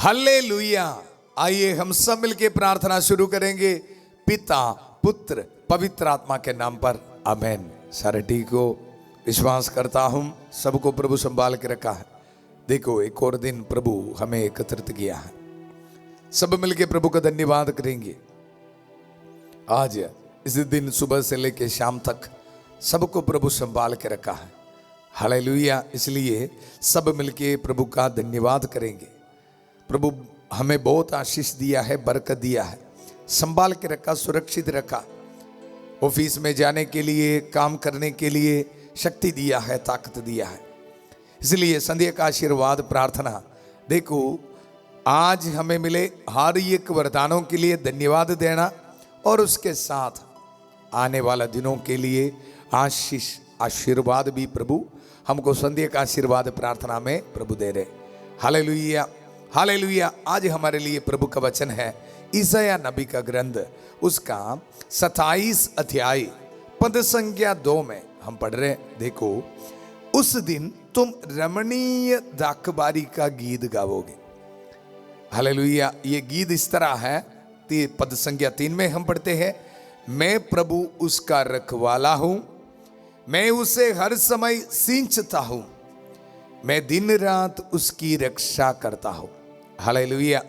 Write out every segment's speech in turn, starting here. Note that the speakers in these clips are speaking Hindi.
हालेलुया। आइए हम सब मिलके प्रार्थना शुरू करेंगे पिता पुत्र पवित्र आत्मा के नाम पर, आमेन। सारे ठीक हो? विश्वास करता हूं सबको प्रभु संभाल के रखा है। देखो एक और दिन प्रभु हमें एकत्रित किया है, सब मिलके प्रभु का धन्यवाद करेंगे। आज इस दिन सुबह से लेके शाम तक सबको प्रभु संभाल के रखा है। हालेलुया। इसलिए सब मिलके प्रभु का धन्यवाद करेंगे। प्रभु हमें बहुत आशीष दिया है, बरकत दिया है, संभाल के रखा, सुरक्षित रखा, ऑफिस में जाने के लिए, काम करने के लिए शक्ति दिया है, ताकत दिया है। इसलिए संध्या का आशीर्वाद प्रार्थना, देखो आज हमें मिले हर एक वरदानों के लिए धन्यवाद देना और उसके साथ आने वाला दिनों के लिए आशीष आशीर्वाद भी प्रभु हमको संध्या का आशीर्वाद प्रार्थना में प्रभु दे रहे। Hallelujah hallelujah. आज हमारे लिए प्रभु का वचन है यशायाह नबी का ग्रंथ, उसका 27 अध्याय पद संख्या 2 में हम पढ़ रहे हैं। देखो, उस दिन तुम रमणीय दाखबारी का गीत गाओगे। हालेलुया। ये गीत इस तरह है, पद संख्या 3 में हम पढ़ते हैं, मैं प्रभु उसका रखवाला हूं, मैं उसे हर समय सींचता हूं, मैं दिन रात उसकी रक्षा करता हूं। हालेलुया।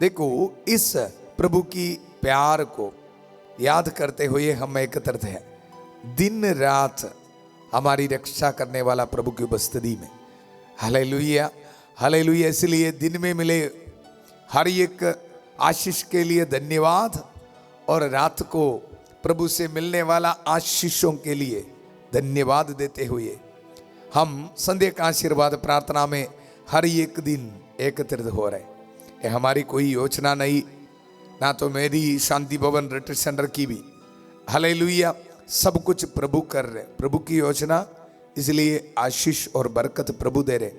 देखो, इस प्रभु की प्यार को याद करते हुए हम एकत्रित हैं, दिन रात हमारी रक्षा करने वाला प्रभु की उपस्थिति में। Hallelujah hallelujah. इसलिए दिन में मिले हर एक आशीष के लिए धन्यवाद और रात को प्रभु से मिलने वाला आशीषों के लिए धन्यवाद देते हुए हम संध्या का आशीर्वाद प्रार्थना में हर एक दिन एकत्रित हो रहे। ये हमारी कोई योजना नहीं, ना तो मेरी शांति भवन रिट्रीट सेंटर की भी। हालेलुया। सब कुछ प्रभु कर रहे, प्रभु की योजना, इसलिए आशीष और बरकत प्रभु दे रहे।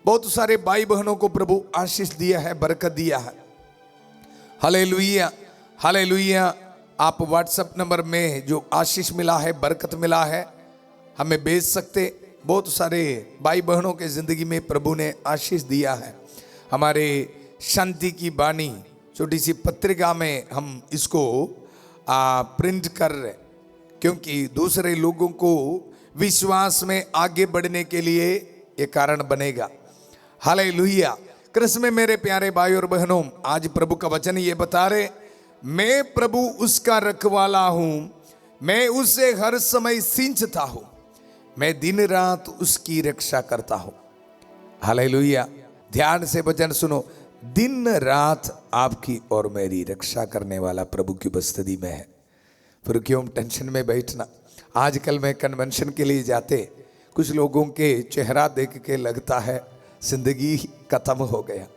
बहुत सारे भाई बहनों को प्रभु आशीष दिया है, बरकत दिया है। Hallelujah hallelujah. आप व्हाट्सएप नंबर में जो आशीष मिला है, बरकत मिला है, हमें भेज सकते। बहुत सारे भाई बहनों के जिंदगी में प्रभु ने आशीष दिया है। हमारे शांति की बानी छोटी सी पत्रिका में हम इसको प्रिंट कर रहे, क्योंकि दूसरे लोगों को विश्वास में आगे बढ़ने के लिए ये कारण बनेगा। हालेलुया। कृष्ण में मेरे प्यारे भाई और बहनों, आज प्रभु का वचन ये बता रहे, मैं प्रभु उसका रखवाला हूं, मैं उसे हर समय सींचता हूं, मैं दिन रात उसकी रक्षा करता हूं। हालेलुया। ध्यान से वचन सुनो, दिन रात आपकी और मेरी रक्षा करने वाला प्रभु की उपस्थिति में है। फिर क्यों टेंशन में बैठना। आजकल मैं कन्वेंशन के लिए जाते, कुछ लोगों के चेहरा देख के लगता है जिंदगी खत्म हो गया।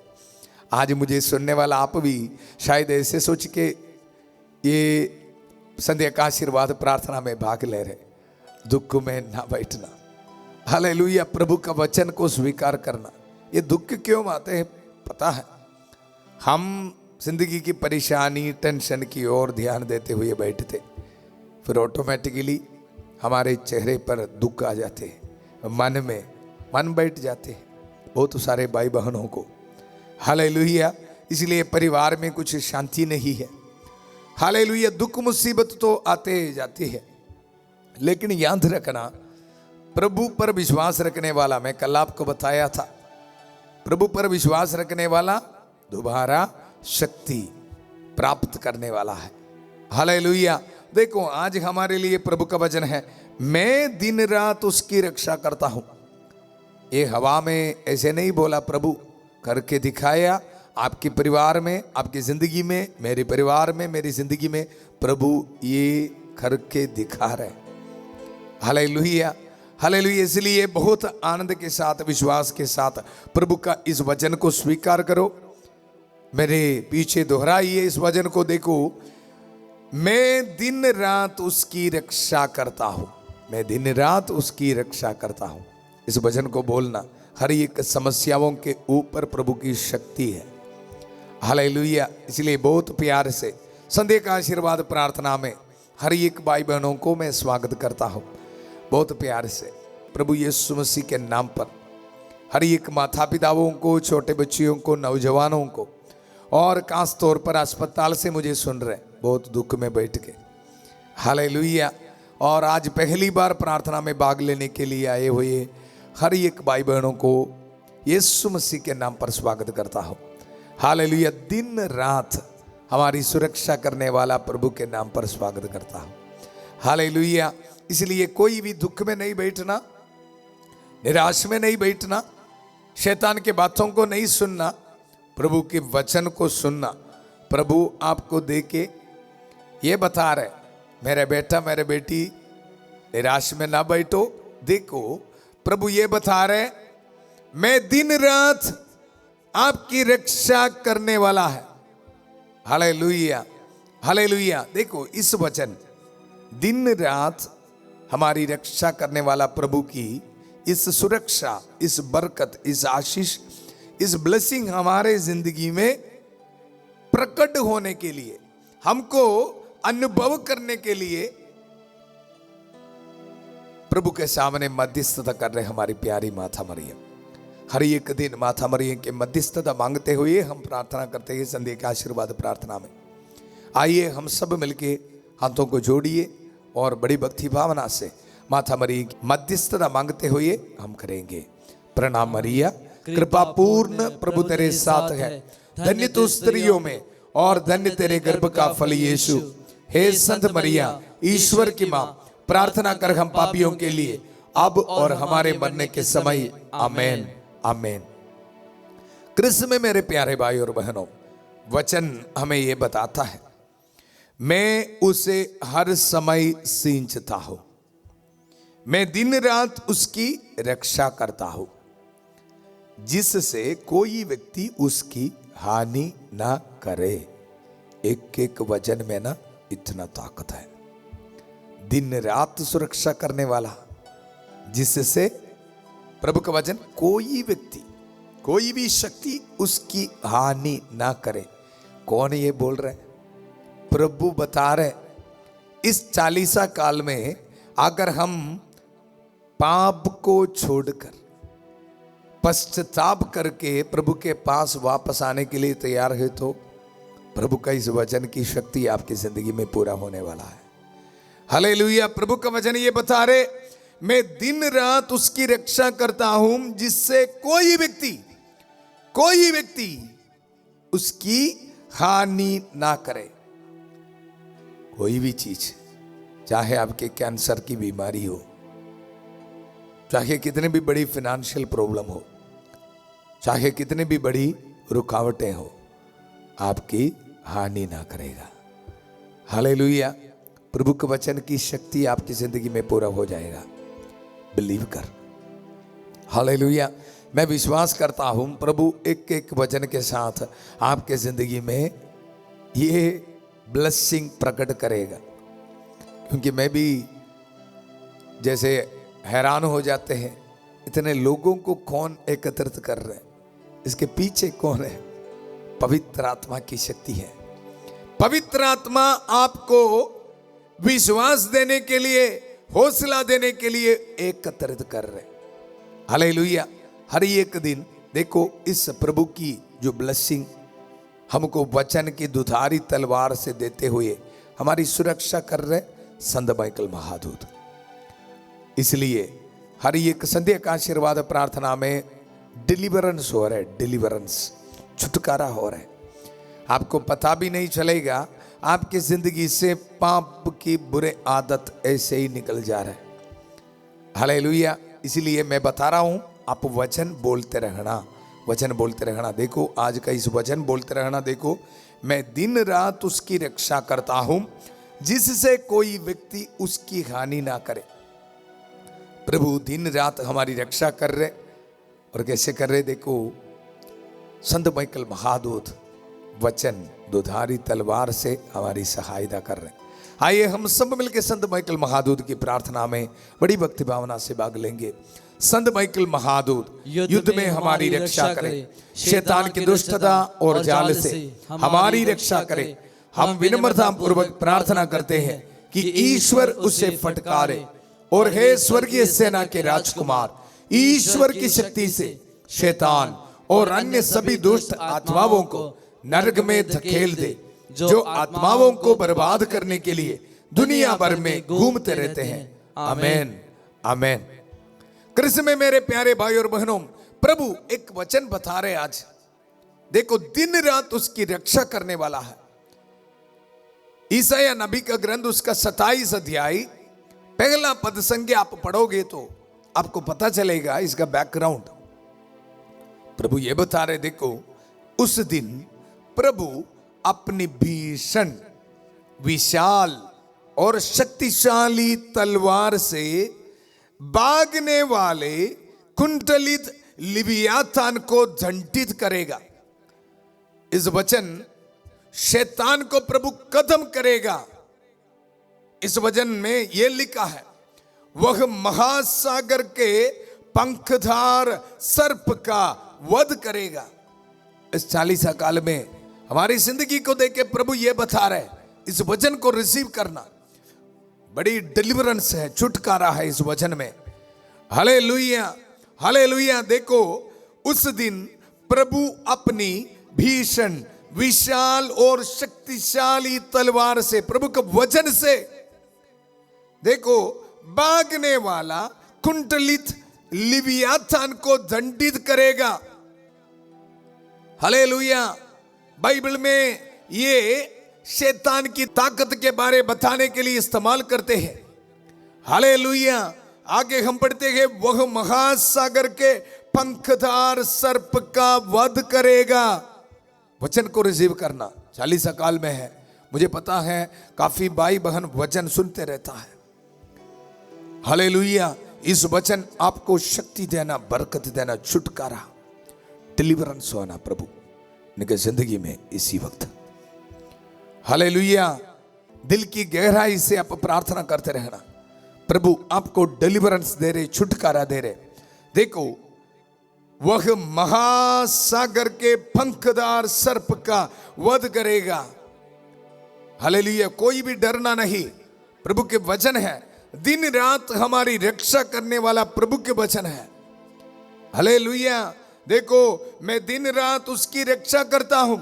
आज मुझे सुनने वाला आप भी शायद ऐसे सोच के ये संध्या का आशीर्वाद प्रार्थना में भाग ले रहे। दुख में ना बैठना। हालेलुया। प्रभु का वचन को स्वीकार करना। ये दुख क्यों आते हैं पता है? हम जिंदगी की परेशानी, टेंशन की ओर ध्यान देते हुए बैठते, फिर ऑटोमेटिकली हमारे चेहरे पर दुख आ जाते हैं, मन बैठ जाते हैं बहुत सारे भाई बहनों को। हालेलुया। इसलिए परिवार में कुछ शांति नहीं है। हालेलुया। दुख मुसीबत तो आते जाते हैं, लेकिन याद रखना, प्रभु पर विश्वास रखने वाला, मैं कल आपको बताया था, प्रभु पर विश्वास रखने वाला दोबारा शक्ति प्राप्त करने वाला है। हालेलुया। देखो, आज हमारे लिए प्रभु का वचन है, मैं दिन रात उसकी रक्षा करता हूं। ये हवा में ऐसे नहीं बोला, प्रभु करके दिखाया। आपके परिवार में, आपकी जिंदगी में, मेरे परिवार में, मेरी जिंदगी में प्रभु ये करके दिखा रहे। Hallelujah hallelujah. इसलिए बहुत आनंद के साथ, विश्वास के साथ प्रभु का इस वचन को स्वीकार करो। मेरे पीछे दोहराइए इस वचन को। देखो, मैं दिन रात उसकी रक्षा करता हूं, मैं दिन रात उसकी रक्षा करता हूं। इस वचन को बोलना, हर एक समस्याओं के ऊपर प्रभु की शक्ति है। हालेलुया। इसलिए बहुत प्यार से संध्या का आशीर्वाद प्रार्थना में हर एक भाई बहनों को मैं स्वागत करता हूं, बहुत प्यार से प्रभु यीशु मसीह के नाम पर। हर एक माता पिताओं को, छोटे बच्चियों को, नौजवानों को, और खास तौर पर अस्पताल से मुझे सुन रहे बहुत दुख में बैठ के, हालेलुया। और आज पहली बार प्रार्थना में भाग लेने के लिए आए हुए हर एक भाई बहनों को यीशु मसीह के नाम पर स्वागत करता हूँ, हालेलुया। दिन रात हमारी सुरक्षा करने वाला प्रभु के नाम पर स्वागत करता हूँ, हालेलुया। इसलिए कोई भी दुख में नहीं बैठना, निराश में नहीं बैठना, शैतान के बातों को नहीं सुनना, प्रभु के वचन को सुनना। प्रभु आपको देके ये बता रहे, मेरे बेटा मेरे बेटी निराश में ना बैठो। देखो प्रभु ये बता रहे, मैं दिन रात आपकी रक्षा करने वाला है, हालेलुया, हालेलुया। देखो इस वचन दिन रात हमारी रक्षा करने वाला प्रभु की इस सुरक्षा, इस बरकत, इस आशीष, इस ब्लेसिंग हमारे जिंदगी में प्रकट होने के लिए, हमको अनुभव करने के लिए प्रभु के सामने मध्यस्थता कर रहे हमारी प्यारी माता मरियम। हर एक दिन माता मरियम के मध्यस्थता मांगते हुए हम प्रार्थना करते हैं संध्या के आशीर्वाद प्रार्थना में। आइए हम सब मिलके हाथों को जोड़िए और बड़ी भक्ति भावना से माता मरियम की मध्यस्थता मांगते हुए हम करेंगे। प्रणाम मरिया, कृपा पूर्ण प्रभु तेरे साथ है, धन्य तू स्त्रियों में और धन्य तेरे गर्भ का फल यीशु। हे संत मरिया, ईश्वर की मां, प्रार्थना कर हम पापियों के लिए अब और हमारे मरने के समय, आमेन, आमेन। कृष्ण में मेरे प्यारे भाई और बहनों, वचन हमें यह बताता है, मैं उसे हर समय सींचता हूं, मैं दिन रात उसकी रक्षा करता हूं, जिससे कोई व्यक्ति उसकी हानि ना करे। एक एक वचन में ना इतना ताकत है। दिन रात सुरक्षा करने वाला, जिससे प्रभु का वचन कोई व्यक्ति, कोई भी शक्ति उसकी हानि ना करे। कौन ये बोल रहे? प्रभु बता रहे, इस 40 काल में अगर हम पाप को छोड़कर पश्चाताप करके प्रभु के पास वापस आने के लिए तैयार है तो प्रभु का इस वचन की शक्ति आपकी जिंदगी में पूरा होने वाला है, हालेलुया। प्रभु का वचन ये बता रहे, मैं दिन रात उसकी रक्षा करता हूं, जिससे कोई व्यक्ति उसकी हानि ना करे। कोई भी चीज, चाहे आपके कैंसर की बीमारी हो, चाहे कितने भी बड़ी फाइनेंशियल प्रॉब्लम हो, चाहे कितने भी बड़ी रुकावटें हो, आपकी हानि ना करेगा, हालेलुया। प्रभु के वचन की शक्ति आपकी जिंदगी में पूरा हो जाएगा, बिलीव कर, हालेलुया। मैं विश्वास करता हूं प्रभु एक एक वचन के साथ आपके जिंदगी में ये ब्लेसिंग प्रकट करेगा। क्योंकि मैं भी जैसे हैरान हो जाते हैं, इतने लोगों को कौन एकत्रित कर रहे हैं, इसके पीछे कौन है? पवित्र आत्मा की शक्ति है। पवित्र आत्मा आपको विश्वास देने के लिए, हौसला देने के लिए एकत्रित कर रहे, हालेलुया। हर एक दिन देखो इस प्रभु की जो ब्लेसिंग हमको वचन की दुधारी तलवार से देते हुए हमारी सुरक्षा कर रहे संत माइकल महादूत। इसलिए हर एक संध्या का आशीर्वाद प्रार्थना में डिलीवरेंस हो रहा है, डिलीवरेंस, छुटकारा हो रहा है। आपको पता भी नहीं चलेगा, आपकी जिंदगी से पाप की बुरे आदत ऐसे ही निकल जा रहा है, हालेलुया। इसलिए मैं बता रहा हूं, आप वचन बोलते रहना, वचन बोलते रहना। देखो आज का इस वचन बोलते रहना। देखो, मैं दिन रात उसकी रक्षा करता हूं, जिससे कोई व्यक्ति उसकी हानि ना करे। प्रभु दिन रात हमारी रक्षा कर रहे, और कैसे कर रहे? देखो संत माइकल महादूत वचन दुधारी तलवार से हमारी सहायता कर रहे हैं। आइए हम सब मिलकर संत माइकल महादूत की प्रार्थना में बड़ी भक्ति भावना से भाग लेंगे। संत माइकल महादूत युद्ध में हमारी रक्षा करे, शैतान की दुष्टता और जाल से हमारी रक्षा करे। हम विनम्रता पूर्वक प्रार्थना करते हैं कि ईश्वर उसे फटकारे, और हे स्वर्गीय सेना के राजकुमार, ईश्वर की शक्ति से शैतान और अन्य सभी दुष्ट आत्माओं को नरक में धकेल दे, जो आत्माओं को बर्बाद करने के लिए दुनिया भर में घूमते रहते हैं। आमीन आमीन। कृष्ण में मेरे प्यारे भाई और बहनों, प्रभु एक वचन बता रहे आज। देखो, दिन रात उसकी रक्षा करने वाला है। ईसाया नबी का ग्रंथ उसका 27 अध्याय पहला पद संज्ञा आप पढ़ोगे तो आपको पता चलेगा इसका बैकग्राउंड। प्रभु ये बता रहे, देखो उस दिन प्रभु अपनी भीषण विशाल और शक्तिशाली तलवार से भागने वाले कुंडलित लिवियातान को दंडित करेगा। इस वचन शैतान को प्रभु खत्म करेगा। इस वचन में यह लिखा है, वह महासागर के पंखधार सर्प का वध करेगा। इस 40 काल में हमारी जिंदगी को देख के प्रभु ये बता रहे, इस वचन को रिसीव करना। बड़ी डिलीवरेंस है, छुटकारा है इस वचन में। Hallelujah hallelujah. देखो, उस दिन प्रभु अपनी भीषण विशाल और शक्तिशाली तलवार से, प्रभु के वचन से, देखो भागने वाला कुंडलित लिवियातान को दंडित करेगा। हालेलुया। बाइबल में ये शैतान की ताकत के बारे बताने के लिए इस्तेमाल करते हैं। हालेलुया। आगे हम पढ़ते हैं, वह महासागर के पंखधार सर्प का वध करेगा। वचन को रिसीव करना 40 काल में है। मुझे पता है काफी भाई बहन वचन सुनते रहता है। हालेलुया। इस वचन आपको शक्ति देना, बरकत देना, छुटकारा, डिलीवरेंस होना प्रभु इनके जिंदगी में इसी वक्त। हालेलुया। दिल की गहराई से आप प्रार्थना करते रहना, प्रभु आपको डिलीवरेंस दे रहे, छुटकारा दे रहे। देखो, वह महासागर के पंखदार सर्प का वध करेगा। हालेलुया। कोई भी डरना नहीं, प्रभु के वचन है। दिन रात हमारी रक्षा करने वाला प्रभु के वचन है। हालेलुया। देखो, मैं दिन रात उसकी रक्षा करता हूं,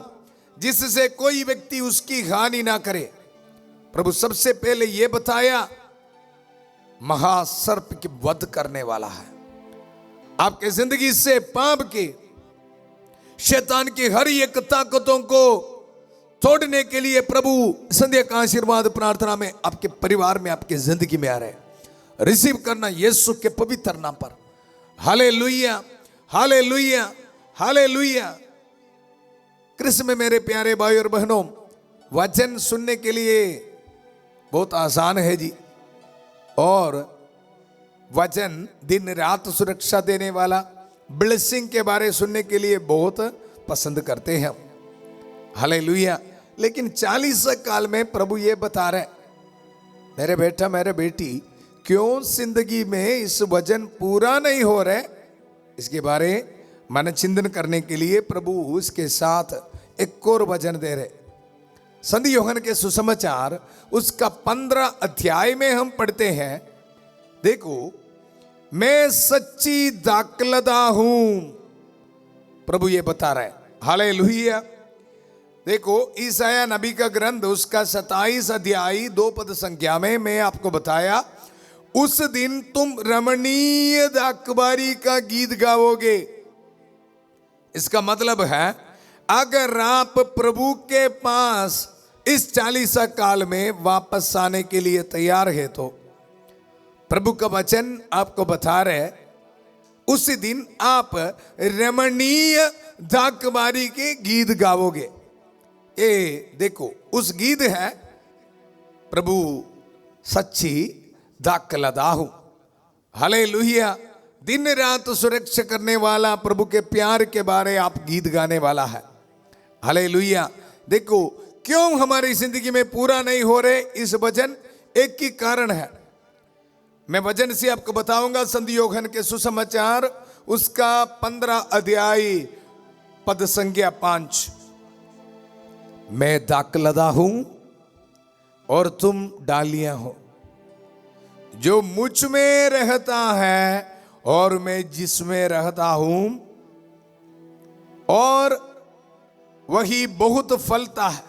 जिससे कोई व्यक्ति उसकी हानि ना करे। प्रभु सबसे पहले यह बताया, महासर्प के वध करने वाला है। आपके जिंदगी से पाप के, शैतान की हर एक ताकतों को तोड़ने के लिए प्रभु संध्या का आशीर्वाद प्रार्थना में आपके परिवार में, आपके जिंदगी में आ रहे। रिसीव करना यीशु के पवित्र नाम पर। Hallelujah hallelujah hallelujah. कृष्ण में मेरे प्यारे भाई और बहनों, वचन सुनने के लिए बहुत आसान है जी, और वचन दिन रात सुरक्षा देने वाला ब्लेसिंग के बारे सुनने के लिए बहुत पसंद करते हैं हम। हालेलुया। लेकिन 40 काल में प्रभु ये बता रहे, मेरे बेटा मेरे बेटी, क्यों जिंदगी में इस वचन पूरा नहीं हो रहे, इसके बारे मन चिंतन करने के लिए प्रभु उसके साथ एक और वचन दे रहे। संत यूहन्ना के सुसमाचार उसका 15 अध्याय में हम पढ़ते हैं, देखो, मैं सच्ची दाखलता हूं, प्रभु ये बता रहे। हालेलुया। देखो, ईसाया नबी का ग्रंथ उसका 27 अध्याय 2 पद संख्या में मैं आपको बताया, उस दिन तुम रमणीय दाखबारी का गीत गाओगे। इसका मतलब है, अगर आप प्रभु के पास इस 40 काल में वापस आने के लिए तैयार है तो प्रभु का वचन आपको बता रहे, उस दिन आप रमणीय दाखबारी के गीत गाओगे। ये देखो, उस गीत है, प्रभु सच्ची दाखलता हूं। हालेलुया। दिन रात सुरक्षा करने वाला प्रभु के प्यार के बारे आप गीत गाने वाला है। हालेलुया। देखो, क्यों हमारी जिंदगी में पूरा नहीं हो रहे, इस वचन एक ही कारण है। मैं वचन से आपको बताऊंगा। संत यूहन्ना के सुसमाचार उसका 15 अध्याय पद संख्या 5, मैं दाखलता हूं और तुम डालियां हो, जो मुझ में रहता है और मैं जिसमें रहता हूं और वही बहुत फलता है,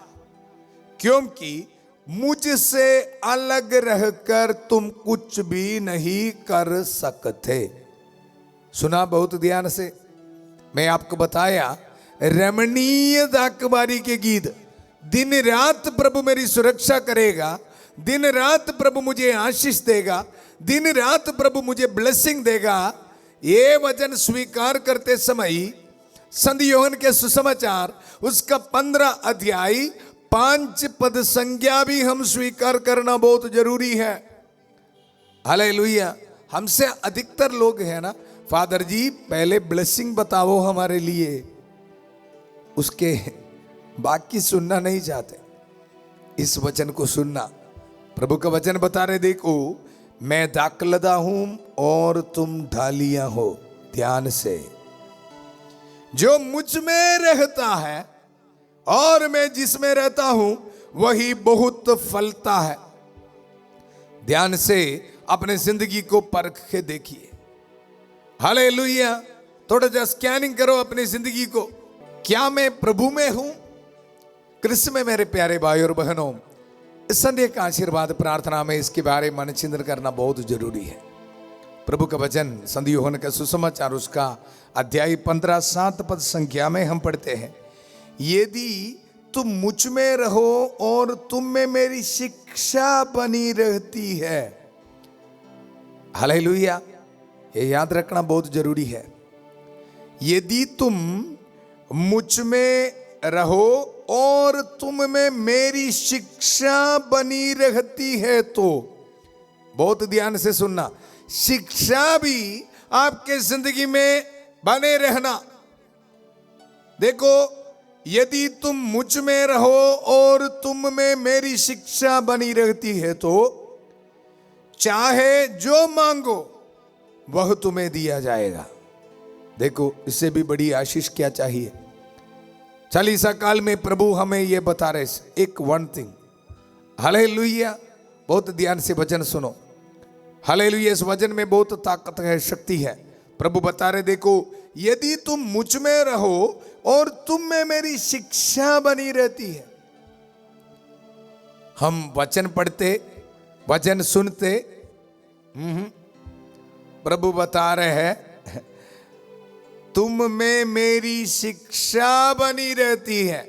क्योंकि मुझसे अलग रहकर तुम कुछ भी नहीं कर सकते। सुना बहुत ध्यान से। मैं आपको बताया रमणीय दाकबारी के गीत, दिन रात प्रभु मेरी सुरक्षा करेगा, दिन रात प्रभु मुझे आशीष देगा, दिन रात प्रभु मुझे ब्लेसिंग देगा। ये वचन स्वीकार करते समय संत यूहन्ना के सुसमाचार उसका 15 अध्याय 5 पद संज्ञा भी हम स्वीकार करना बहुत जरूरी है। हालेलुया। हमसे अधिकतर लोग हैं ना, फादर जी पहले ब्लेसिंग बताओ हमारे लिए, उसके बाकी सुनना नहीं चाहते। इस वचन को सुनना। प्रभु का वचन बता रहे, देखो मैं दाखलदा हूं और तुम ढालियां हो। ध्यान से, जो मुझ में रहता है और मैं जिसमें रहता हूं वही बहुत फलता है। ध्यान से अपने जिंदगी को परख के देखिए। हालेलुया। थोड़ा सा स्कैनिंग करो अपनी जिंदगी को। क्या मैं प्रभु में हूं? कृष्ण में मेरे प्यारे भाई और बहनों, इस संडे का आशीर्वाद प्रार्थना में इसके बारे में मन चिंतन करना बहुत जरूरी है। प्रभु का वचन संत यूहन्ना का सुसमाचार उसका अध्याय 15 7 पद संख्या में हम पढ़ते हैं, यदि तुम मुझ में रहो और तुम में मेरी शिक्षा बनी रहती है। हालेलुया। ये याद रखना बहुत जरूरी है। यदि तुम मुझ में रहो और तुम में मेरी शिक्षा बनी रहती है, तो बहुत ध्यान से सुनना, शिक्षा भी आपके जिंदगी में बने रहना। देखो, यदि तुम मुझ में रहो और तुम में मेरी शिक्षा बनी रहती है, तो चाहे जो मांगो वह तुम्हें दिया जाएगा। देखो, इससे भी बड़ी आशीष क्या चाहिए। चालीसा काल में प्रभु हमें यह बता रहे, एक वन थिंग। हालेलुया। बहुत ध्यान से वचन सुनो। हालेलुया। इस वचन में बहुत ताकत है, शक्ति है। प्रभु बता रहे, देखो यदि तुम मुझ में रहो और तुम में मेरी शिक्षा बनी रहती है। हम वचन पढ़ते, वचन सुनते, प्रभु बता रहे हैं तुम में मेरी शिक्षा बनी रहती है।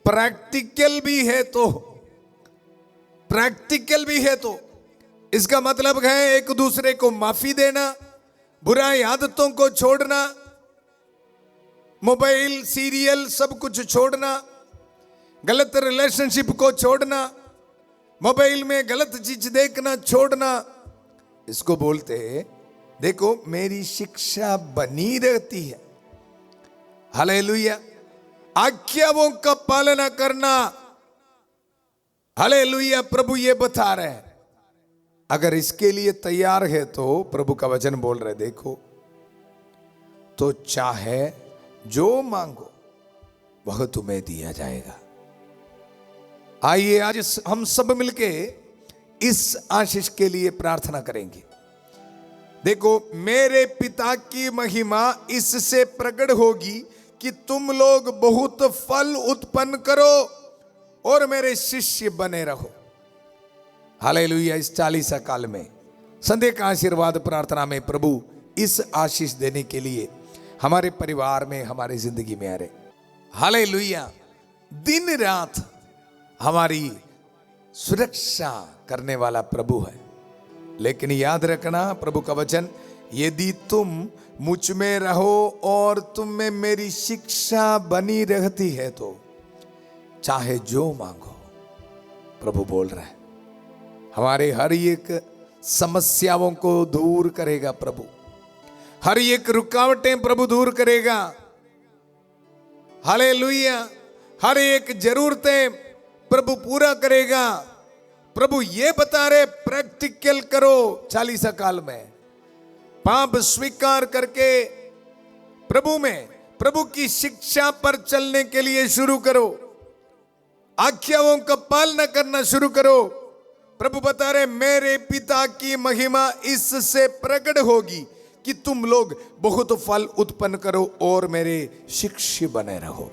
प्रैक्टिकल भी है तो, प्रैक्टिकल भी है तो इसका मतलब है एक दूसरे को माफी देना, बुराई आदतों को छोड़ना, मोबाइल सीरियल सब कुछ छोड़ना, गलत रिलेशनशिप को छोड़ना, मोबाइल में गलत चीज देखना छोड़ना। इसको बोलते हैं, देखो मेरी शिक्षा बनी रहती है। हालेलुया। आज्ञाओं का पालना करना। हालेलुया। प्रभु ये बता रहे हैं, अगर इसके लिए तैयार है तो प्रभु का वचन बोल रहे, देखो तो चाहे जो मांगो वह तुम्हें दिया जाएगा। आइए आज हम सब मिलके इस आशीष के लिए प्रार्थना करेंगे। देखो, मेरे पिता की महिमा इससे प्रकट होगी कि तुम लोग बहुत फल उत्पन्न करो और मेरे शिष्य बने रहो। हालेलुया। इस 40 काल में संडे का आशीर्वाद प्रार्थना में प्रभु इस आशीष देने के लिए हमारे परिवार में, हमारी जिंदगी में आ रहे। हालेलुया। दिन रात हमारी सुरक्षा करने वाला प्रभु है। लेकिन याद रखना प्रभु का वचन, यदि तुम मुझ में रहो और तुम में मेरी शिक्षा बनी रहती है, तो चाहे जो मांगो। प्रभु बोल रहा है, हमारे हर एक समस्याओं को दूर करेगा प्रभु, हर एक रुकावटें प्रभु दूर करेगा। हालेलुया। हर एक जरूरतें प्रभु पूरा करेगा। प्रभु ये बता रहे, प्रैक्टिकल करो। 40 काल में पाप स्वीकार करके प्रभु में, प्रभु की शिक्षा पर चलने के लिए शुरू करो। आज्ञाओं का पालना करना शुरू करो। प्रभु बता रहे, मेरे पिता की महिमा इससे प्रकट होगी कि तुम लोग बहुत फल उत्पन्न करो और मेरे शिष्य बने रहो।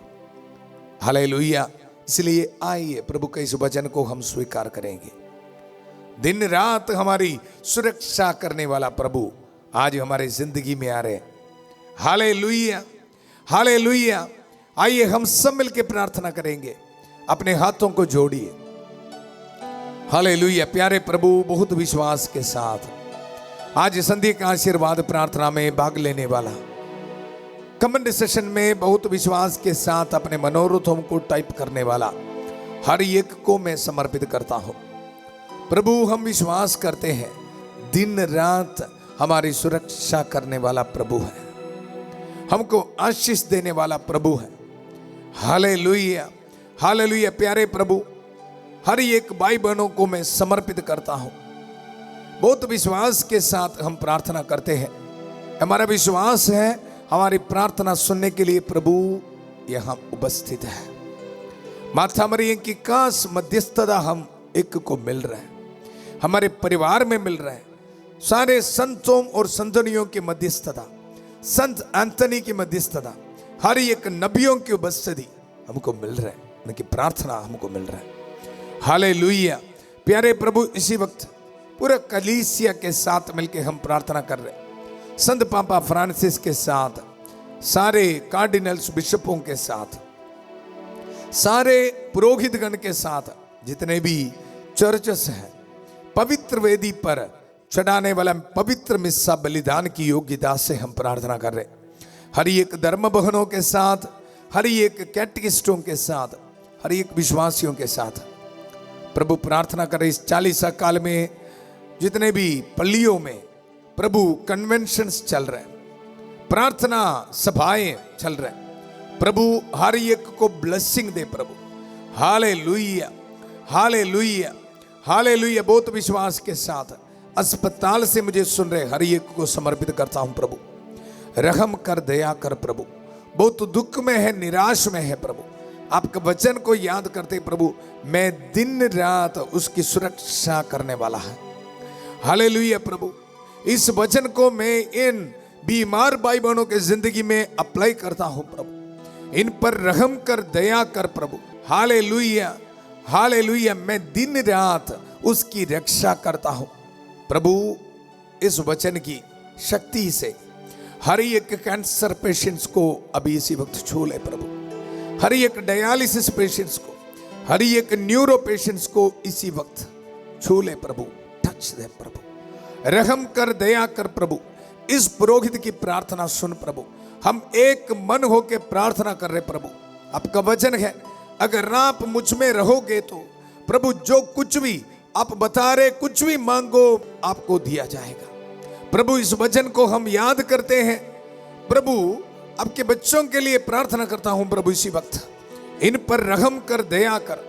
हालेलुया। इसलिए आइए प्रभु के इस वचन को हम स्वीकार करेंगे। दिन रात हमारी सुरक्षा करने वाला प्रभु आज हमारे जिंदगी में आ रहे। Hallelujah, hallelujah. आइए हम सब मिलकर प्रार्थना करेंगे। अपने हाथों को जोड़िए। हालेलुया। प्यारे प्रभु, बहुत विश्वास के साथ आज संध्या का आशीर्वाद प्रार्थना में भाग लेने वाला, कमेंट सेशन में बहुत विश्वास के साथ अपने मनोरथों को टाइप करने वाला हर एक को मैं समर्पित करता हूं। प्रभु, हम विश्वास करते हैं दिन रात हमारी सुरक्षा करने वाला प्रभु है, हमको आशीष देने वाला प्रभु है। Hallelujah, hallelujah. प्यारे प्रभु, हर एक भाई बहनों को मैं समर्पित करता हूं। बहुत विश्वास के साथ हम प्रार्थना करते हैं। हमारा विश्वास है हमारी प्रार्थना सुनने के लिए प्रभु यहां उपस्थित है। माता मरियम की खास मध्यस्थता हम एक को मिल रहा है, हमारे परिवार में मिल रहा है। सारे संतों और संतनियों की मध्यस्थता, संत एंथनी की मध्यस्थता, हर एक नबियों की उपस्थिति हमको मिल रहा है, उनकी प्रार्थना हमको मिल रहा है। हालेलुया। प्यारे प्रभु, इसी वक्त पूरा कलीसिया के साथ मिलकर हम प्रार्थना कर रहे हैं। संत पापा फ्रांसिस के साथ, सारे कार्डिनल्स बिशपों के साथ, सारे पुरोहितगण के साथ, जितने भी चर्चेस हैं, पवित्र वेदी पर चढ़ाने वाला पवित्र मिस्सा बलिदान की योग्यता से हम प्रार्थना कर रहे हैं। हर एक धर्म बहनों के साथ, हर एक कैटेकिस्टों के साथ, हर एक विश्वासियों के साथ प्रभु प्रार्थना कर रहे। इस 40 काल में जितने भी पल्लियों में प्रभु कन्वेंशंस चल रहे हैं, प्रार्थना सभाएं चल रहे हैं, प्रभु हर एक को ब्लेसिंग दे प्रभु। Hallelujah, hallelujah, hallelujah. बहुत विश्वास के साथ अस्पताल से मुझे सुन रहे हर एक को समर्पित करता हूं प्रभु। रहम कर, दया कर प्रभु। बहुत दुख में है, निराश में है प्रभु, आपके वचन को याद करते प्रभु, मैं दिन रात उसकी सुरक्षा करने वाला है। हालेलुया प्रभु, इस वचन को मैं इन बीमार भाई बहनों के जिंदगी में अप्लाई करता हूं प्रभु। इन पर रहम कर, दया कर प्रभु। Hallelujah, hallelujah. मैं दिन रात उसकी रक्षा करता हूं प्रभु। इस वचन की शक्ति से हर एक कैंसर पेशेंट्स को अभी इसी वक्त छू ले प्रभु। हर एक डायलिसिस पेशेंट्स को, हर एक न्यूरो पेशेंट्स को इसी वक्त छू ले प्रभु। टच दे प्रभु, रहम कर, दया कर प्रभु। इस पुरोहित की प्रार्थना सुन प्रभु। हम एक मन होकर प्रार्थना कर रहे प्रभु। आपका वचन है अगर आप मुझ में रहोगे तो प्रभु जो कुछ भी आप बता रहे, कुछ भी मांगो आपको दिया जाएगा। प्रभु इस वचन को हम याद करते हैं प्रभु। आपके बच्चों के लिए प्रार्थना करता हूं प्रभु, इसी वक्त इन पर रहम कर, दया कर।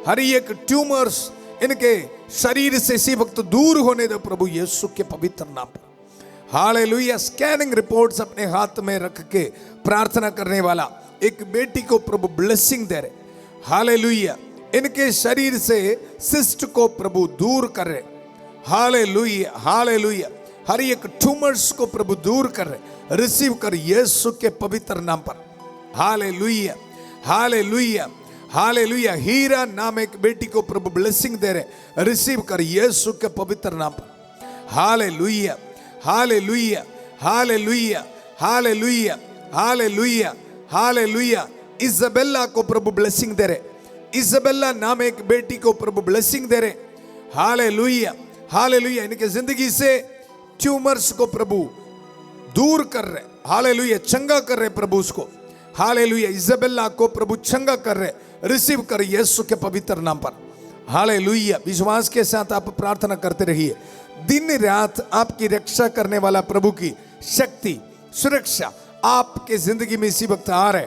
हर एक ट्यूमर्स इनके शरीर से इसी वक्त दूर होने दो प्रभु, यीशु के पवित्र नाम पर। हालेलुया। स्कैनिंग रिपोर्ट्स अपने हाथ में रख के प्रार्थना करने वाला एक बेटी को प्रभु ब्लेसिंग दे रहे। हालेलुया। इनके शरीर से सिस्ट को प्रभु दूर कर रहे। Hallelujah, hallelujah. हर एक ट्यूमर्स को प्रभु दूर कर रहे। रिसीव कर यीशु के पवित्र नाम पर। Hallelujah, hallelujah, hallelujah. हीरा नाम एक बेटी को प्रभु ब्लेसिंग दे रहे। रिसीव कर यीशु के पवित्र नाम पर। Hallelujah, hallelujah, hallelujah, hallelujah, hallelujah, hallelujah. Isabella को प्रभु ब्लेसिंग दे रहे। इजाबेला नाम एक बेटी को प्रभु ब्लेसिंग दे रहे। Hallelujah, hallelujah. इनके जिंदगी से ट्यूमर्स को प्रभु दूर कर रहे। हालेलुया, चंगा कर रहे प्रभु उसको। हालेलुया। इजाबेला को प्रभु चंगा कर रहे। रिसीव कर यीशु के पवित्र नाम पर। हालेलुया। विश्वास के साथ आप प्रार्थना करते रहिए। दिन रात आपकी रक्षा करने वाला प्रभु की शक्ति, सुरक्षा आपके जिंदगी में इसी वक्त आ रहे।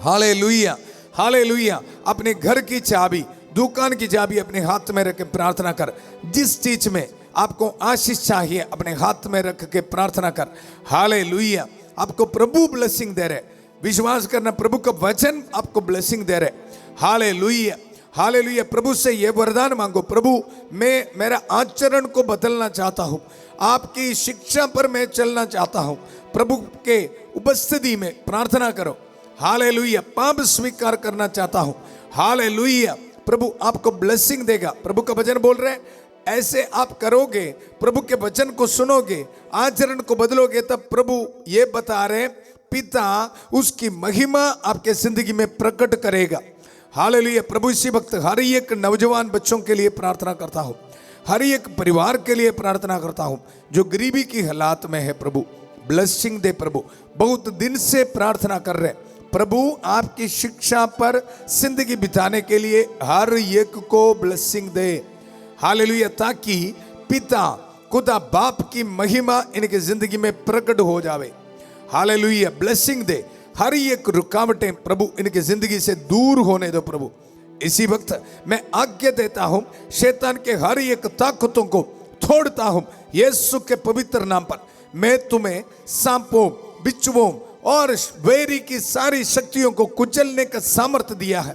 Hallelujah, hallelujah. अपने घर की चाबी, दुकान की चाबी अपने हाथ में रख के प्रार्थना कर। जिस चीज में आपको आशीष चाहिए अपने हाथ में रख के प्रार्थना कर। हालेलुया। आपको प्रभु ब्लेसिंग दे रहे। विश्वास करना, प्रभु का वचन आपको ब्लेसिंग दे रहे। Hallelujah, hallelujah. प्रभु से ये वरदान मांगो, प्रभु मैं मेरा आचरण को बदलना चाहता हूँ। आपकी शिक्षा पर मैं चलना चाहता हूं। प्रभु के उपस्थिति में प्रार्थना करो। हालेलुया। पाप स्वीकार करना चाहता हूं। हालेलुया। प्रभु आपको ब्लेसिंग देगा। प्रभु का वचन बोल रहे हैं, ऐसे आप करोगे, प्रभु के वचन को सुनोगे, आचरण को बदलोगे, तब प्रभु ये बता रहे, पिता उसकी महिमा आपके जिंदगी में प्रकट करेगा। हालेलुया। प्रभु इसी वक्त हर एक नौजवान बच्चों के लिए प्रार्थना करता हूं, हर एक परिवार के लिए प्रार्थना करता हूं जो गरीबी की हालात में है। प्रभु ब्लेसिंग दे। प्रभु बहुत दिन से प्रार्थना कर रहे, प्रभु आपकी शिक्षा पर जिंदगी बिताने के लिए हर एक को ब्लेसिंग दे। हालेलुया। ताकि पिता खुदा बाप की महिमा इनकी जिंदगी में प्रकट हो जावे। हालेलुया। ब्लेसिंग दे। हर एक रुकावटें प्रभु इनकी जिंदगी से दूर होने दो। प्रभु इसी वक्त मैं आज्ञा देता हूं, शैतान के हर एक ताकतों को तोड़ता हूं यीशु के पवित्र नाम पर। मैं तुम्हें सांपों, बिच्छुओं और वैरी की सारी शक्तियों को कुचलने का सामर्थ्य दिया है।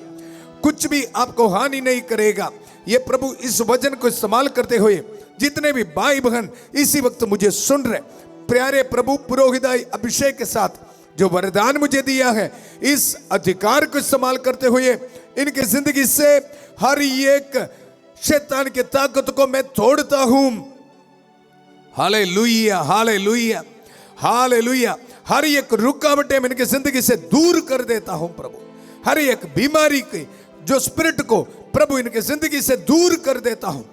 कुछ भी आपको हानि नहीं करेगा। ये प्रभु इस वचन को इस्तेमाल करते हुए जितने भी भाई बहन इसी वक्त मुझे सुन रहे, प्यारे प्रभु पुरोहिताई अभिषेक के साथ जो वरदान मुझे दिया है, इस अधिकार को इस्तेमाल करते हुए इनकी जिंदगी से हर एक शैतान की ताकत को मैं तोड़ता हूं। हालेलुया। हालेलुया। हालेलुया। हर एक रुकावटें मैं इनकी जिंदगी से दूर कर देता हूं। प्रभु हर एक बीमारी की जो स्पिरिट को प्रभु इनकी जिंदगी से दूर कर देता हूं।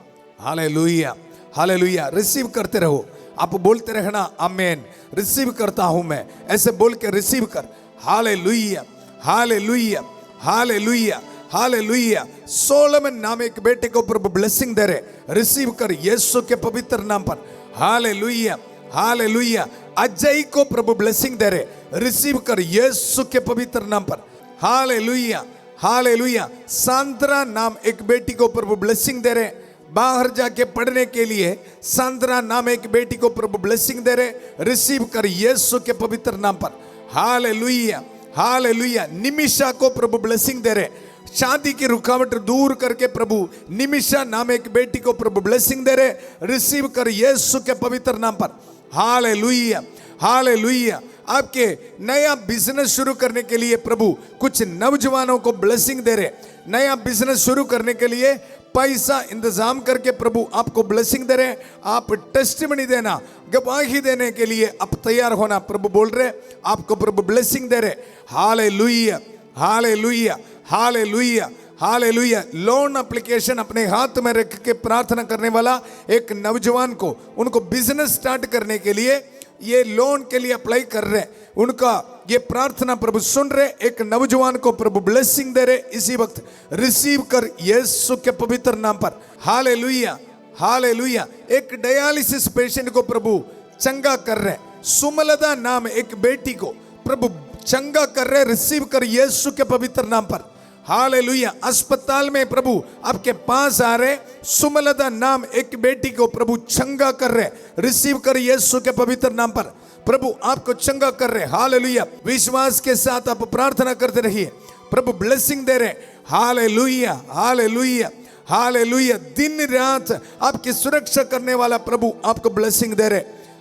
हालेलुया। हालेलुया। रिसीव करते रहो। आप बोलते रहना, आमेन। रिसीव करता हूं मैं, ऐसे बोल के रिसीव कर। Hallelujah. Hallelujah. Hallelujah. Hallelujah. Solomon नाम एक बेटे को प्रभु ब्लेसिंग दे रहे, रिसीव कर यीशु के पवित्र नाम पर। हालेलुया। हालेलुया। अजय को प्रभु ब्लेसिंग दे रहे, रिसीव कर यीशु के पवित्र नाम पर। हालेलुया। हालेलुया। सांद्रा नाम एक बेटी को प्रभु ब्लेसिंग दे रहे, बाहर जाके पढ़ने के लिए सांद्रा नाम एक बेटी को प्रभु ब्लेसिंग दे रहे, रिसीव कर यीशु के पवित्र नाम पर। हालेलुया। हालेलुया। निमिषा को प्रभु ब्लेसिंग दे रहे, शादी की रुकावट दूर करके प्रभु निमिषा नाम एक बेटी को प्रभु ब्लेसिंग दे रहे, रिसीव कर यीशु के पवित्र नाम पर। हालेलुया। हालेलुया। आपके नया बिजनेस शुरू करने के लिए प्रभु कुछ नौजवानों को ब्लेसिंग दे रहे, नया बिजनेस शुरू करने के लिए पैसा इंतजाम करके प्रभु आपको ब्लेसिंग दे रहे। आप टेस्टिमनी देना, गवाही देने के लिए आप तैयार होना। प्रभु बोल रहे, आपको प्रभु ब्लेसिंग दे रहे। Hallelujah. Hallelujah. Hallelujah. Hallelujah. Loan application अपने हाथ में रख के प्रार्थना करने वाला एक नौजवान को, उनको बिजनेस स्टार्ट करने के लिए ये लोन के लिए अप्लाई कर रहे, उनका ये प्रार्थना प्रभु सुन रहे, एक नौजवान को प्रभु ब्लेसिंग दे रहे इसी वक्त, रिसीव कर यीशु के पवित्र नाम पर। हालेलुया। हालेलुया। एक डायलिसिस पेशेंट को प्रभु चंगा कर रहे, सुमलता नाम एक बेटी को प्रभु चंगा कर रहे, रिसीव कर यीशु के पवित्र नाम पर। हालेलुया। अस्पताल में प्रभु आपके पास आ रहे, सुमलता नाम एक बेटी को प्रभु चंगा कर रहे, रिसीव कर यीशु के पवित्र नाम पर। प्रभु आपको चंगा कर रहे। हालेलुया। विश्वास के साथ आप प्रार्थना करते रहिए, प्रभु ब्लेसिंग दे रहे। हालेलुया। हालेलुया। हालेलुया। दिन रात आपकी सुरक्षा करने वाला प्रभु आपको ब्लेसिंग दे रहे।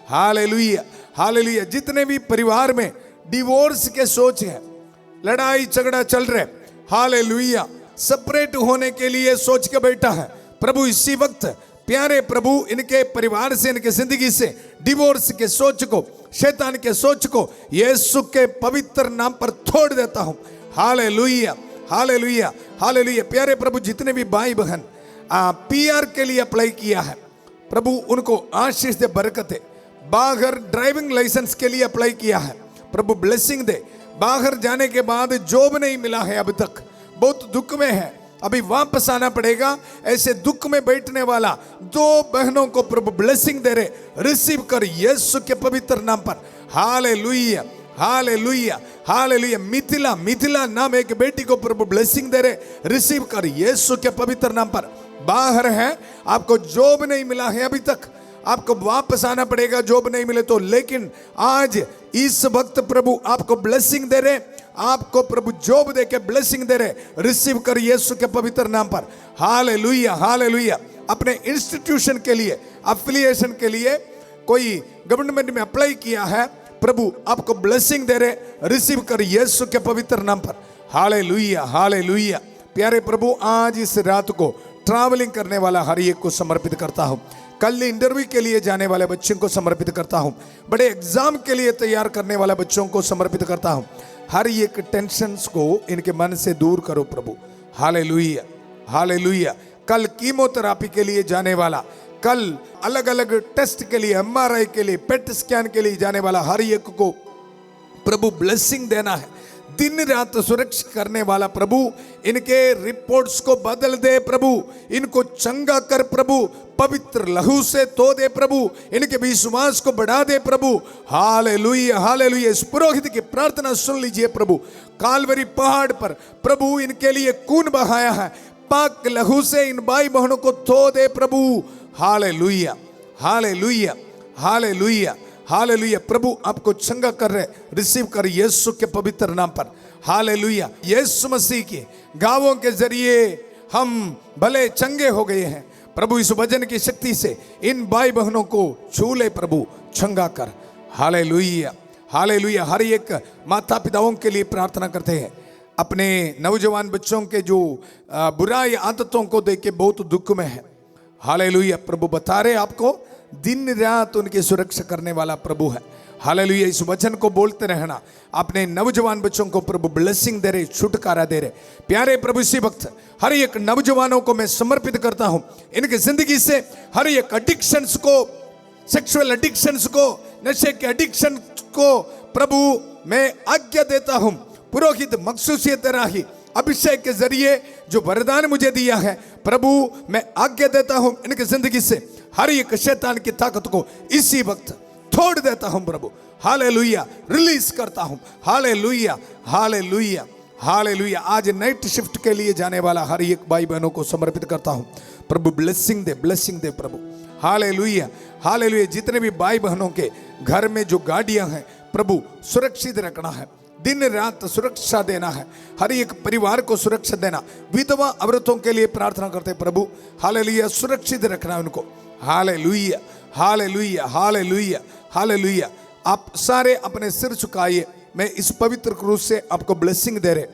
हालेलुया। हालेलुया। जितने भी परिवार में डिवोर्स के सोच है, लड़ाई झगड़ा चल रहे, हालेलुया, सेपरेट होने के लिए सोच के बैठा है, प्रभु इसी वक्त प्यारे प्रभु इनके परिवार से, इनके जिंदगी से डिवोर्स के सोच को, शैतान के सोच को यीशु के पवित्र नाम पर तोड़ देता हूं। हालेलुया। हालेलुया। हालेलुया। प्यारे प्रभु जितने भी भाई बहन पीआर के लिए अप्लाई किया है, प्रभु उनको आशीष दे, बरकत है। बाहर ड्राइविंग लाइसेंस के लिए अप्लाई किया है, प्रभु ब्लेसिंग दे। बाहर जाने के बाद जॉब नहीं मिला है, अभी तक बहुत दुख में है, अभी वापस आना पड़ेगा, ऐसे दुख में बैठने वाला दो बहनों को प्रभु ब्लेसिंग दे रहे, रिसीव कर यीशु के पवित्र नाम पर। हालेलुया। हालेलुया। हालेलुया। मिथिला नाम एक बेटी को प्रभु ब्लेसिंग दे रहे, रिसीव कर यीशु के पवित्र नाम पर। बाहर है, आपको जॉब नहीं मिला है अभी तक, आपको वापस आना पड़ेगा जॉब नहीं मिले तो, लेकिन आज इस वक्त प्रभु आपको ब्लेसिंग दे रहे, आपको प्रभु जॉब दे के ब्लेसिंग दे रहे, रिसीव कर यीशु के पवित्र नाम पर। हालेलुया। हालेलुया। अपने इंस्टीट्यूशन के लिए, एफिलिएशन के लिए कोई गवर्नमेंट में अप्लाई किया है, प्रभु आपको ब्लेसिंग दे रहे, रिसीव कर यीशु के पवित्र नाम पर। Hallelujah, hallelujah. प्यारे प्रभु, आज इस रात को ट्रैवलिंग करने वाला हर एक को समर्पित करता हूँ। कल इंटरव्यू के लिए जाने वाले बच्चों को समर्पित करता हूँ। बड़े एग्जाम के लिए तैयार करने वाले बच्चों को समर्पित करता हूँ। हर एक टेंशन्स को इनके मन से दूर करो प्रभु। Hallelujah, hallelujah. कल कीमोथेरेपी के लिए जाने वाला, कल अलग अलग टेस्ट के लिए, MRI के लिए, पेट स्कैन के लिए जाने वाला हर एक को प्रभु ब्लेसिंग देना है। दिन रात सुरक्षित करने वाला प्रभु, इनके रिपोर्ट्स को बदल दे प्रभु, इनको चंगा कर प्रभु, पवित्र लहू से धो दे प्रभु, इनके विश्वास को बढ़ा दे प्रभु। Hallelujah, hallelujah. इस पुरोहित की प्रार्थना सुन लीजिए प्रभु। कालवरी पहाड़ पर प्रभु इनके लिए खून बहाया है, पाक लहू से इन भाई बहनों को धो दे प्रभु। Hallelujah, hallelujah, hallelujah, hallelujah. प्रभु आपको चंगा कर रहे, रिसीव कर यीशु के पवित्र नाम पर। हालेलुया। यीशु मसीह के गावों के जरिए हम भले चंगे हो गए हैं प्रभु। इस वचन की शक्ति से इन भाई बहनों को छू ले प्रभु, चंगा कर। Hallelujah, hallelujah. हर एक माता पिताओं के लिए प्रार्थना करते हैं, अपने नौजवान बच्चों के जो बुराई आदतों को देख के बहुत दुख में है। हालेलुया। प्रभु बता रहे आपको, दिन रात उनकी सुरक्षा करने वाला प्रभु है। हालेलुया। इस वचन को बोलते रहना। अपने नौजवान बच्चों को प्रभु ब्लेसिंग दे रहे, छुटकारा दे रहे। प्यारे प्रभु, इसी वक्त हर एक नौजवानों को मैं समर्पित करता हूं। इनकी जिंदगी से हर एक एडिक्शंस को, सेक्सुअल एडिक्शंस को, नशे के एडिक्शन को प्रभु मैं आज्ञा देता हूं। पुरोहित मखसूसियत राही अभिषेक के जरिए जो वरदान मुझे दिया है प्रभु, मैं आज्ञा देता हूं, इनकी जिंदगी से हर एक शैतान की ताकत को इसी वक्त छोड़ देता हूं प्रभु। हालेलुया। रिलीज करता हूं। Hallelujah, hallelujah, hallelujah. आज नाइट शिफ्ट के लिए जाने वाला हर एक भाई बहनों को समर्पित करता हूं प्रभु। ब्लेसिंग दे, ब्लेसिंग दे प्रभु। Hallelujah, hallelujah. जितने भी भाई बहनों के घर में जो गाड़ियां हैं प्रभु, सुरक्षित रखना है, दिन रात सुरक्षा देना है, हर एक परिवार को सुरक्षा देना। विधवा औरतों के लिए प्रार्थना करते प्रभु। हालेलुया। सुरक्षित रखना उनको। Hallelujah, hallelujah, hallelujah, hallelujah. आप सारे अपने सिर झुकाइए, मैं इस पवित्र क्रूस से आपको ब्लेसिंग दे रहे।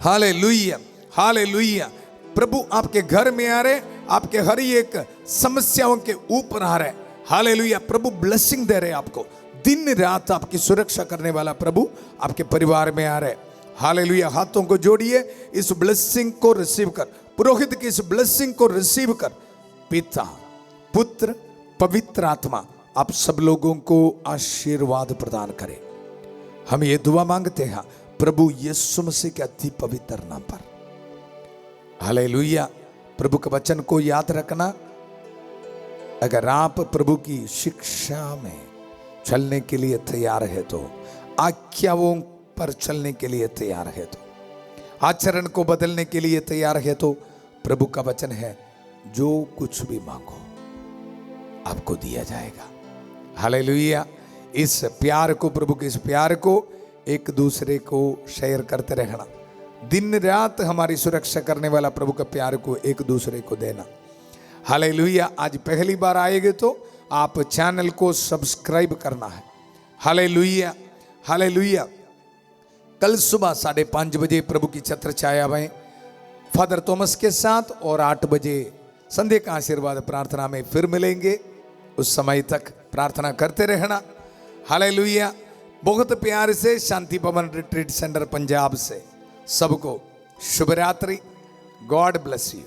Hallelujah, hallelujah. प्रभु आपके घर में आ रहे, आपके हर एक समस्याओं के ऊपर आ रहे। हालेलुया। प्रभु ब्लेसिंग दे रहे आपको। दिन रात आपकी सुरक्षा करने वाला प्रभु आपके परिवार में आ रहे। हालेलुया। हाथों को जोड़िए, इस ब्लेसिंग को रिसीव कर। पुरोहित की इस ब्लेसिंग को रिसीव कर। पिता, पुत्र, पवित्र आत्मा आप सब लोगों को आशीर्वाद प्रदान करे। हम ये दुआ मांगते हैं प्रभु यीशु मसीह के अति पवित्र नाम पर। हालेलुया। प्रभु के वचन को याद रखना। अगर आप प्रभु की शिक्षा में चलने के लिए तैयार है तो, आज्ञाओं पर चलने के लिए तैयार है तो, आचरण को बदलने के लिए तैयार है तो, प्रभु का वचन है, जो कुछ भी मांगो आपको दिया जाएगा। हालेलुया। इस प्यार को, प्रभु के इस प्यार को एक दूसरे को शेयर करते रहना। दिन रात हमारी सुरक्षा करने वाला प्रभु का प्यार को एक दूसरे को देना। हालेलुया। आज पहली बार आएंगे तो आप चैनल को सब्सक्राइब करना है। Hallelujah, hallelujah. कल सुबह 5:30 बजे प्रभु की छत्र छाया में फादर थॉमस के साथ, और 8 बजे संध्या का आशीर्वाद प्रार्थना में फिर मिलेंगे। उस समय तक प्रार्थना करते रहना। हालेलुया। बहुत प्यार से शांति भवन रिट्रीट सेंटर पंजाब से सबको शुभ रात्रि। God bless you.